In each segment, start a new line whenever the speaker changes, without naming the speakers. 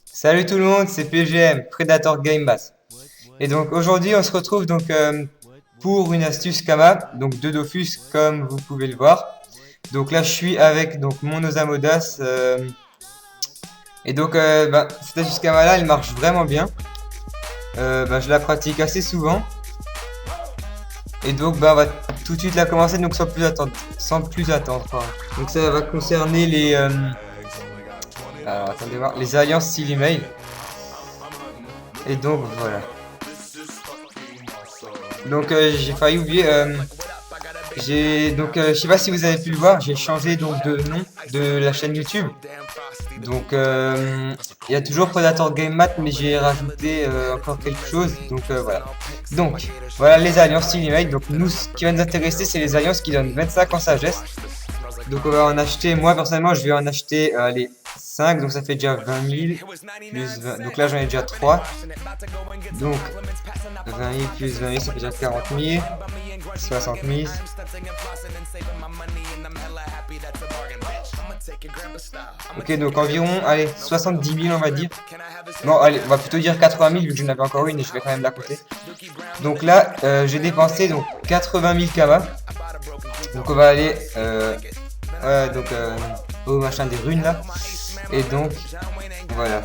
Salut tout le monde, c'est PGM, Predator Game Bass. Et donc aujourd'hui on se retrouve donc pour une astuce Kama, donc de Dofus comme vous pouvez le voir. Donc là je suis avec donc mon Osamodas et donc cette astuce Kama là elle marche vraiment bien. Je la pratique assez souvent. Et donc on va tout de suite la commencer donc sans plus attendre. Pardon. Donc ça va concerner les alors attendez voir les alliances style email. Et donc voilà. Donc j'ai failli oublier je sais pas si vous avez pu le voir, j'ai changé donc de nom de la chaîne YouTube. Donc il y a toujours Predator Game Mat mais j'ai rajouté encore quelque chose. Donc voilà. Donc voilà les alliances style email. Donc nous ce qui va nous intéresser c'est les alliances qui donnent 25 en sagesse. Donc on va en acheter, moi personnellement je vais en acheter les 5, donc ça fait déjà 20 000 plus 20, donc là j'en ai déjà 3. Donc 20 000 plus 20 000 ça fait déjà 40 000, 60 000. Ok donc environ, allez 70 000 on va dire. Non allez on va plutôt dire 80 000 vu que j'en avais encore une et je vais quand même la compter. Donc là j'ai dépensé donc 80 000 Kama. Donc on va aller au machin des runes là. Et donc voilà.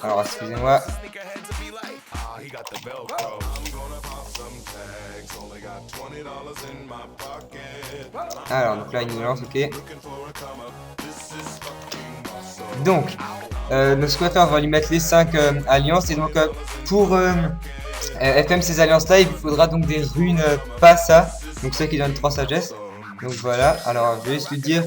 Alors excusez-moi. Alors donc là il nous lance, ok. Donc ce qu'on va faire, on va lui mettre les 5 alliances. Et donc pour FM ces alliances là il vous faudra donc des runes pas ça. Donc ceux qui donnent 3 sagesse. Donc voilà, alors je vais juste lui dire.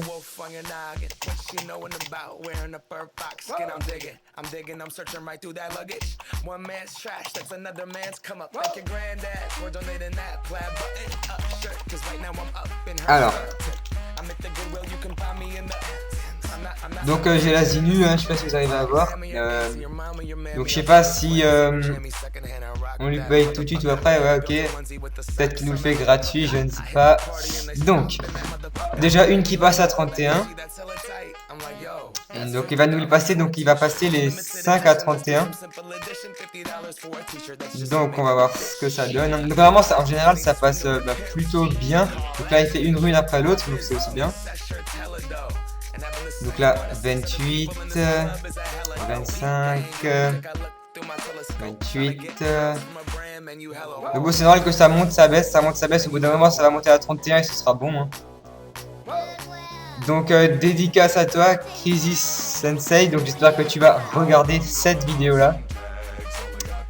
Alors. Donc j'ai la Zinu, je sais pas si vous arrivez à voir. Donc je sais pas si on lui paye tout de suite ou après, ouais ok. Peut-être qu'il nous le fait gratuit, je ne sais pas. Donc, déjà une qui passe à 31. Donc il va nous le passer, donc il va passer les 5 à 31. Donc on va voir ce que ça donne. Donc vraiment ça, en général ça passe plutôt bien. Donc là il fait une rune après l'autre, donc c'est aussi bien. Donc là 28, 25, 28. Donc bon c'est normal que ça monte, ça baisse, au bout d'un moment ça va monter à 31 et ce sera bon. Hein. Donc dédicace à toi Crisis Sensei, donc j'espère que tu vas regarder cette vidéo là.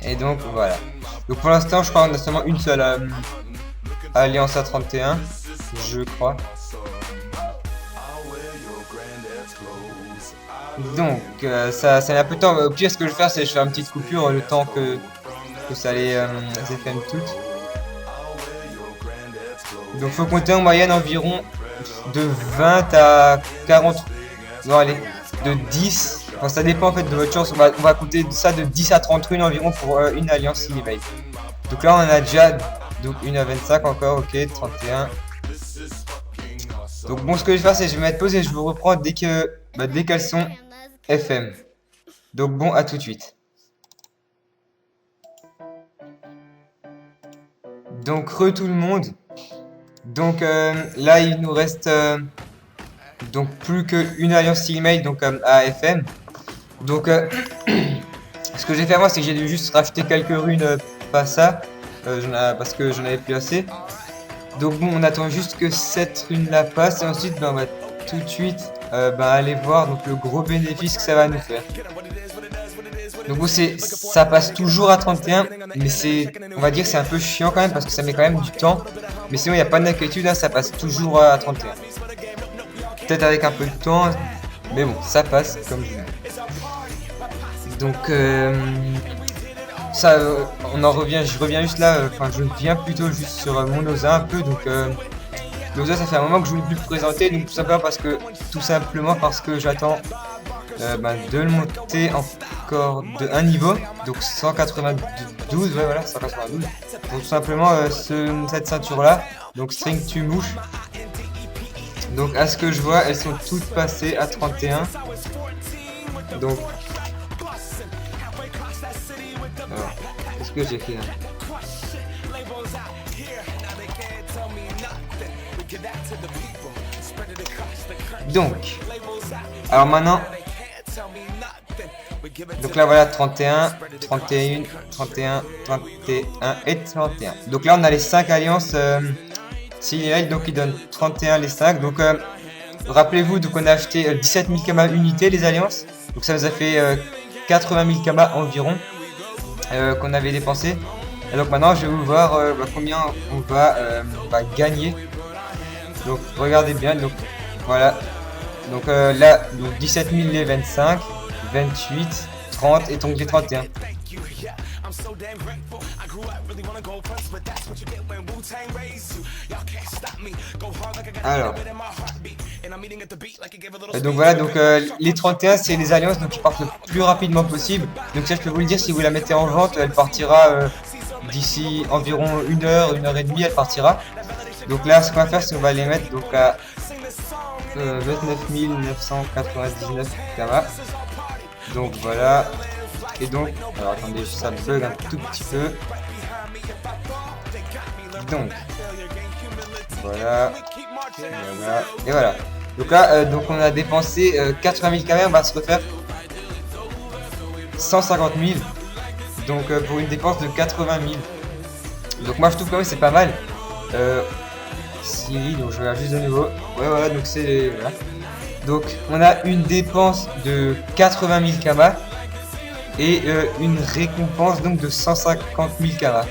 Et donc voilà. Donc pour l'instant je crois qu'on a seulement une seule alliance à 31, je crois. Donc ça met un peu de temps, au pire ce que je vais faire c'est que je fais une petite coupure le temps que ça les FM toutes. Donc faut compter en moyenne environ de 20 à 40, non allez, de 10, enfin ça dépend en fait de votre chance, on va compter ça de 10 à 30 runes environ pour une alliance Silly Veil. Donc là on en a déjà donc une à 25 encore, ok, 31. Donc bon ce que je vais faire c'est que je vais mettre pause et je vous reprends dès qu'elles sont FM. Donc bon à tout de suite. Donc tout le monde. Donc là il nous reste donc plus qu'une alliance Steel Mail donc à FM. Donc ce que j'ai fait moi c'est que j'ai dû juste racheter quelques runes pas ça parce que j'en avais plus assez. Donc bon on attend juste que cette rune là passe et ensuite on va tout de suite aller voir donc le gros bénéfice que ça va nous faire. Donc bon, ça passe toujours à 31, mais on va dire c'est un peu chiant quand même parce que ça met quand même du temps. Mais sinon il n'y a pas d'inquiétude, hein, ça passe toujours à 31. Peut-être avec un peu de temps, mais bon, ça passe comme je dis. Donc ça, je reviens juste là, je viens plutôt juste sur mon Osa un peu. Donc l'Osa ça fait un moment que je ne voulais plus le présenter, donc tout simplement parce que j'attends de le monter encore de un niveau, donc 192, ouais voilà 192. Donc tout simplement cette ceinture là, donc string tu mouche. Donc à ce que je vois, elles sont toutes passées à 31. Donc alors, qu'est-ce que j'ai fait là? Donc alors maintenant, donc là voilà 31, 31, 31, 31 et 31. Donc là on a les 5 alliances Silhouette, donc ils donnent 31 les 5. Donc rappelez-vous, donc on a acheté 17 000 kamas unité les alliances. Donc ça nous a fait 80 000 kamas environ qu'on avait dépensé. Et donc maintenant je vais vous voir combien on va gagner. Donc regardez bien, donc voilà. Donc là, donc 17 000 les 25, 28, 30 et donc les 31. Alors. Et donc voilà, donc les 31 c'est les alliances donc qui partent le plus rapidement possible. Donc ça je peux vous le dire, si vous la mettez en vente, elle partira d'ici environ 1 heure, 1 heure et demie, elle partira. Donc là ce qu'on va faire c'est qu'on va les mettre donc à 29 999 kamas. Donc voilà. Et donc, alors attendez, ça bug un tout petit peu. Donc, voilà, voilà, et voilà. Donc là, donc on a dépensé 80 000 kamas, on va se refaire 150 000. Donc pour une dépense de 80 000. Donc moi je trouve quand même c'est pas mal. Siri, donc je regarde juste de nouveau. Ouais voilà, donc c'est voilà. Donc on a une dépense de 80 000 kamas et une récompense donc de 150 000 kamas.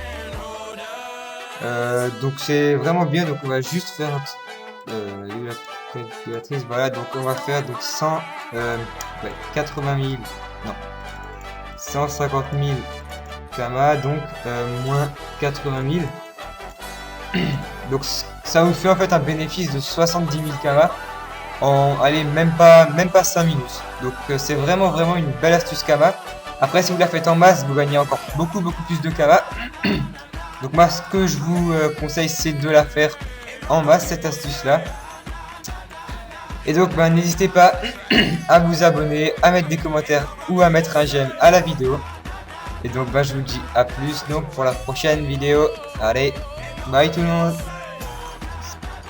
Donc c'est vraiment bien, donc on va juste faire la calculatrice, voilà, donc on va faire donc 80 000, non, 150 000 kamas, donc moins 80 000. Donc ça vous fait en fait un bénéfice de 70 000 kamas en, allez, même pas 5 minutes. Donc c'est vraiment une belle astuce kamas. Après si vous la faites en masse, vous gagnez encore beaucoup plus de kamas. Donc moi ce que je vous conseille c'est de la faire en masse, cette astuce là. Et donc n'hésitez pas à vous abonner, à mettre des commentaires ou à mettre un j'aime à la vidéo. Et donc je vous dis à plus donc pour la prochaine vidéo. Allez, bye tout le monde.